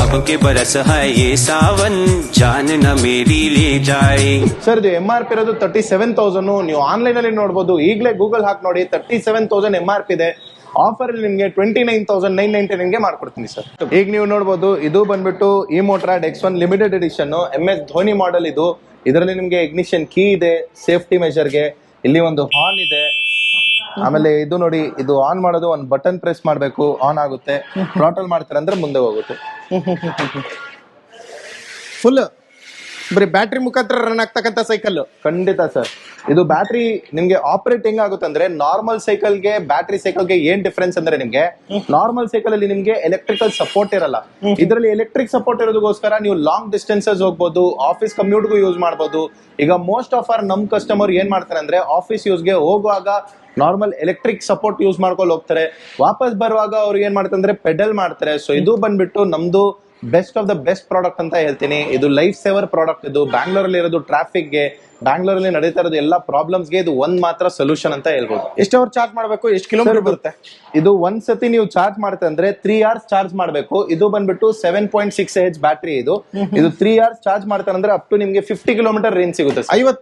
ख्वाबों के बरस है ये सावन जान न मेरी ले जाए. ಸರ್ ಇದು MRP ಇರೋದು 37,000. ನೀವು ಆನ್ಲೈನ್ ಅಲ್ಲಿ ನೋಡಬಹುದು. ಈಗಲೇ ಗೂಗಲ್ ಹಾಕಿ ನೋಡಿ 37,000 MRP ಇದೆ. ಆಫರ್ ಅಲ್ಲಿ ನಿಮಗೆ 29,999 ಗೆ ಮಾಡ್ಕೊಡ್ತೀನಿ ಸರ್. ಈಗ ನೀವು ನೋಡಬಹುದು ಇದು ಬಂದ್ಬಿಟ್ಟು ಈ Motorad X1 limited edition MS Dhoni model ಇದು. ಇದರಲ್ಲಿ ನಿಮಗೆ ಇಗ್ನಿಷನ್ ಕೀ ಇದೆ, ಸೇಫ್ಟಿ ಮೆಜರ್ಗೆ. ಇಲ್ಲಿ ಒಂದು ಹಾರ್ನ್ ಇದೆ. ಆಮೇಲೆ ಇದು ನೋಡಿ, ಇದು ಆನ್ ಮಾಡೋದು ಒಂದು ಬಟನ್ ಪ್ರೆಸ್ ಮಾಡಬೇಕು, ಆನ್ ಆಗುತ್ತೆ. ಥ್ರಾಟಲ್ ಮಾಡ್ತಾರೆ ಅಂದ್ರೆ ಮುಂದೆ ಹೋಗುತ್ತೆ. ಫುಲ್ ಬರೀ ಬ್ಯಾಟ್ರಿ ಮುಖಾಂತರ ರನ್ ಆಗ್ತಕ್ಕಂಥ ಸೈಕಲ್. ಖಂಡಿತ ಸರ್. ಇದು ಬ್ಯಾಟ್ರಿ ನಿಮ್ಗೆ ಆಪರೇಟ್ ಹೆಂಗ್ ಆಗುತ್ತೆ ಅಂದ್ರೆ, ನಾರ್ಮಲ್ ಸೈಕಲ್ಗೆ ಬ್ಯಾಟ್ರಿ ಸೈಕಲ್ಗೆ ಏನ್ ಡಿಫ್ರೆನ್ಸ್ ಅಂದ್ರೆ, ನಿಮ್ಗೆ ನಾರ್ಮಲ್ ಸೈಕಲ್ ಅಲ್ಲಿ ನಿಮ್ಗೆ ಎಲೆಕ್ಟ್ರಿಕಲ್ ಸಪೋರ್ಟ್ ಇರಲ್ಲ. ಇದರಲ್ಲಿ ಎಲೆಕ್ಟ್ರಿಕ್ ಸಪೋರ್ಟ್ ಇರೋದಕ್ಕೋಸ್ಕರ ನೀವು ಲಾಂಗ್ ಡಿಸ್ಟೆನ್ಸಸ್ ಹೋಗ್ಬೋದು, ಆಫೀಸ್ ಕಮ್ಯೂಟ್ಗೂ ಯೂಸ್ ಮಾಡಬಹುದು. ಈಗ ಮೋಸ್ಟ್ ಆಫ್ ಆರ್ ನಮ್ ಕಸ್ಟಮರ್ ಏನ್ ಮಾಡ್ತಾರೆ ಅಂದ್ರೆ, ಆಫೀಸ್ ಯೂಸ್ಗೆ ಹೋಗುವಾಗ ನಾರ್ಮಲ್ ಎಲೆಕ್ಟ್ರಿಕ್ ಸಪೋರ್ಟ್ ಯೂಸ್ ಮಾಡ್ಕೊಂಡು ಹೋಗ್ತಾರೆ. ವಾಪಸ್ ಬರುವಾಗ ಅವ್ರು ಏನ್ ಮಾಡ್ತಾರೆ ಅಂದ್ರೆ ಪೆಡಲ್ ಮಾಡ್ತಾರೆ. ಸೊ ಇದು ಬಂದ್ಬಿಟ್ಟು ನಮ್ದು best of the best product ಅಂತ ಹೇಳ್ತೀನಿ. ಇದು ಲೈಫ್ ಸೇವರ್ ಪ್ರಾಡಕ್ಟ್. ಇದು ಬ್ಯಾಂಗ್ಳೂರಲ್ಲಿ ಇರೋದು ಟ್ರಾಫಿಕ್ಗೆ, ಬ್ಯಾಂಗ್ಳೂರಲ್ಲಿ ನಡೀತಾ ಇರೋದು ಎಲ್ಲ ಪ್ರಾಬ್ಲಮ್ಸ್ಗೆ ಇದು ಒಂದ್ ಮಾತ್ರ ಸೊಲ್ಯೂಷನ್ ಅಂತ ಹೇಳ್ಬೋದು. ಎಷ್ಟು ಅವರ್ ಚಾರ್ಜ್ ಮಾಡಬೇಕು, ಎಷ್ಟು ಕಿಲೋಮೀಟರ್ ಬರುತ್ತೆ? ಇದು ಒಂದ್ ಸತಿ ನೀವು ಚಾರ್ಜ್ ಮಾಡುತ್ತೆ ಅಂದ್ರೆ 3 hours ಚಾರ್ಜ್ ಮಾಡಬೇಕು. ಇದು ಬಂದ್ಬಿಟ್ಟು 7.6 ಬ್ಯಾಟ್ರಿ. ಇದು 3 hours ಚಾರ್ಜ್ ಮಾಡ್ತಾರೆ ಅಂದ್ರೆ ಅಪ್ ಟು ನಿಮ್ಗೆ 50 ಕಿಲೋಮೀಟರ್ ರೇಂಜ್ ಸಿಗುತ್ತೆ. 50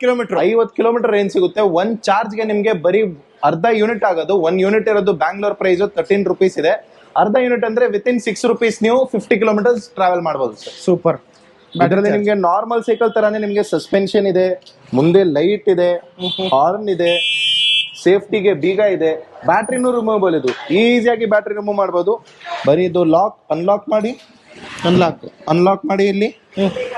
ಕಿಲೋಮೀಟರ್ ರೇಂಜ್ ಸಿಗುತ್ತೆ. ಒಂದ್ ಚಾರ್ಜ್ಗೆ ನಿಮ್ಗೆ ಬರೀ ಅರ್ಧ ಯೂನಿಟ್ ಆಗೋದು. 1 ಯೂನಿಟ್ ಇರೋದು ಬ್ಯಾಂಗ್ಳೂರ್ ಪ್ರೈಸ್ 13 rupees ಇದೆ. ಅರ್ಧ ಯೂನಿಟ್ ಅಂದ್ರೆ ವಿತಿನ್ 6 rupees ನೀವು 50 ಕಿಲೋಮೀಟರ್ಸ್ ಟ್ರಾವೆಲ್ ಮಾಡಬಹುದು ಸರ್. ಸೂಪರ್. ಇದರಲ್ಲಿ ನಿಮ್ಗೆ ನಾರ್ಮಲ್ ಸೈಕಲ್ ತರಾನೇ ನಿಮ್ಗೆ ಸಸ್ಪೆನ್ಷನ್ ಇದೆ, ಮುಂದೆ ಲೈಟ್ ಇದೆ, ಹಾರ್ನ್ ಇದೆ, ಸೇಫ್ಟಿಗೆ ಬೀಗ ಇದೆ. ಬ್ಯಾಟ್ರಿನೂ ರಿಮೂವಬಲ್. ಇದು ಈಸಿಯಾಗಿ ಬ್ಯಾಟ್ರಿ ರಿಮೂವ್ ಮಾಡಬಹುದು. ಬರೀ ಇದು ಅನ್ಲಾಕ್ ಮಾಡಿ ಇಲ್ಲಿ,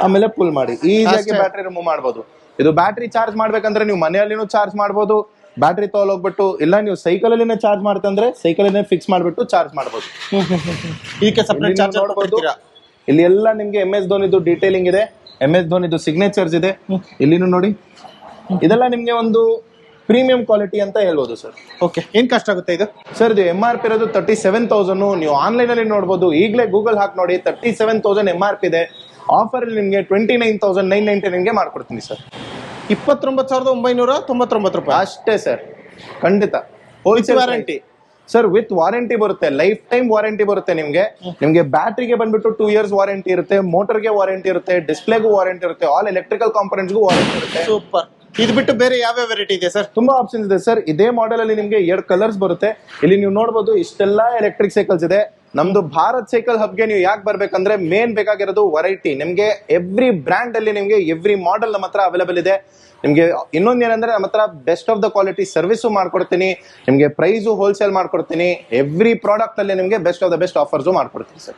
ಆಮೇಲೆ ಪುಲ್ ಮಾಡಿ ಈಸಿಯಾಗಿ ಬ್ಯಾಟ್ರಿ ರಿಮೂವ್ ಮಾಡಬಹುದು. ಇದು ಬ್ಯಾಟ್ರಿ ಚಾರ್ಜ್ ಮಾಡ್ಬೇಕಂದ್ರೆ ನೀವು ಮನೆಯಲ್ಲಿನೂ ಚಾರ್ಜ್ ಮಾಡಬಹುದು. ಬ್ಯಾಟ್ರಿ ತಗೊಳೋಗ್ಬಿಟ್ಟು ಇಲ್ಲ ನೀವು ಸೈಕಲ್ ಅಲ್ಲಿನೇ ಚಾರ್ಜ್ ಮಾಡ್ತಂದ್ರೆ ಸೈಕಲ್ ಫಿಕ್ಸ್ ಮಾಡ್ಬಿಟ್ಟು ಚಾರ್ಜ್ ಮಾಡಬಹುದು. ಇದಕ್ಕೆ ಸಪರೇಟ್ ಚಾರ್ಜ್ ನೋಡಬಹುದು. ಇಲ್ಲಿ ಎಲ್ಲ ನಿಮ್ಗೆ MS ಧೋನಿದು ಡೀಟೇಲಿಂಗ್ ಇದೆ, MS ಧೋನಿದು ಸಿಗ್ನೇಚರ್ಸ್ ಇದೆ. ಇಲ್ಲಿನೂ ನೋಡಿ, ಇದೆಲ್ಲ ನಿಮ್ಗೆ ಒಂದು ಪ್ರೀಮಿಯಂ ಕ್ವಾಲಿಟಿ ಅಂತ ಹೇಳ್ಬೋದು ಸರ್. ಓಕೆ, ಏನ್ ಕಾಸ್ಟ್ ಆಗುತ್ತೆ ಇದು? ಸರ್ ಇದು MRP ಇರೋದು 37,000. ನೀವು ಆನ್ಲೈನ್ ಅಲ್ಲಿ ನೋಡಬಹುದು. ಈಗಲೇ ಗೂಗಲ್ ಹಾಕಿ ನೋಡಿ 37,000 MRP ಇದೆ. ಆಫರ್ ಅಲ್ಲಿ ನಿಮ್ಗೆ 29,999 ಗೆ ಮಾಡ್ಕೊಡ್ತೀನಿ ಸರ್. 29,999 ರೂಪಾಯಿ ಅಷ್ಟೇ ಸರ್. ಖಂಡಿತ. ವಾರಂಟಿ ಸರ್ ವಿತ್ ವಾರಂಟಿ ಬರುತ್ತೆ, ಲೈಫ್ ಟೈಮ್ ವಾರಂಟಿ ಬರುತ್ತೆ ನಿಮ್ಗೆ ಬ್ಯಾಟ್ರಿಗೆ ಬಂದ್ಬಿಟ್ಟು 2 years ವಾರಂಟಿ ಇರುತ್ತೆ, ಮೋಟರ್ಗೆ ವಾರಂಟಿ ಇರುತ್ತೆ, ಡಿಸ್ಪ್ಲೇಗೂ ವಾರಂಟಿ ಇರುತ್ತೆ, ಆಲ್ ಎಲೆಕ್ಟ್ರಿಕಲ್ ಕಾಂಪೋನೆಂಟ್ಸ್ಗೂ ವಾರಂಟಿ ಇರುತ್ತೆ. ಸೂಪರ್. ಇದು ಬಿಟ್ಟು ಬೇರೆ ಯಾವ ವೆರೈಟಿ ಇದೆ ಸರ್? ತುಂಬಾ ಆಪ್ಷನ್ಸ್ ಇದೆ ಸರ್. ಇದೇ ಮಾಡೆಲ್ ಅಲ್ಲಿ ನಿಮ್ಗೆ 2 ಕಲರ್ಸ್ ಬರುತ್ತೆ. ಇಲ್ಲಿ ನೀವು ನೋಡಬಹುದು ಇಷ್ಟೆಲ್ಲಾ ಎಲೆಕ್ಟ್ರಿಕ್ ಸೈಕಲ್ಸ್ ಇದೆ. ನಮ್ದು ಭಾರತ್ ಸೈಕಲ್ ಹಬ್ಗೆ ನೀವು ಯಾಕೆ ಬರ್ಬೇಕಂದ್ರೆ ಮೇನ್ ಬೇಕಾಗಿರೋದು ವೆರೈಟಿ. ನಿಮ್ಗೆ ಎವ್ರಿ ಬ್ರ್ಯಾಂಡ್ ಅಲ್ಲಿ ನಿಮ್ಗೆ ಎವ್ರಿ ಮಾಡೆಲ್ ನಮ್ಮ ಹತ್ರ ಅವೈಲೇಬಲ್ ಇದೆ. ನಿಮ್ಗೆ ಇನ್ನೊಂದ್ ಏನಂದ್ರೆ ನಮ್ಮ ಹತ್ರ best of the quality service ಮಾಡ್ಕೊಡ್ತೀನಿ. ನಿಮ್ಗೆ ಪ್ರೈಸು ಹೋಲ್ಸೇಲ್ ಮಾಡ್ಕೊಡ್ತೀನಿ. ಎವ್ರಿ ಪ್ರಾಡಕ್ಟ್ ಅಲ್ಲಿ ನಿಮ್ಗೆ best of the best offers ಮಾಡ್ಕೊಡ್ತೀನಿ ಸರ್.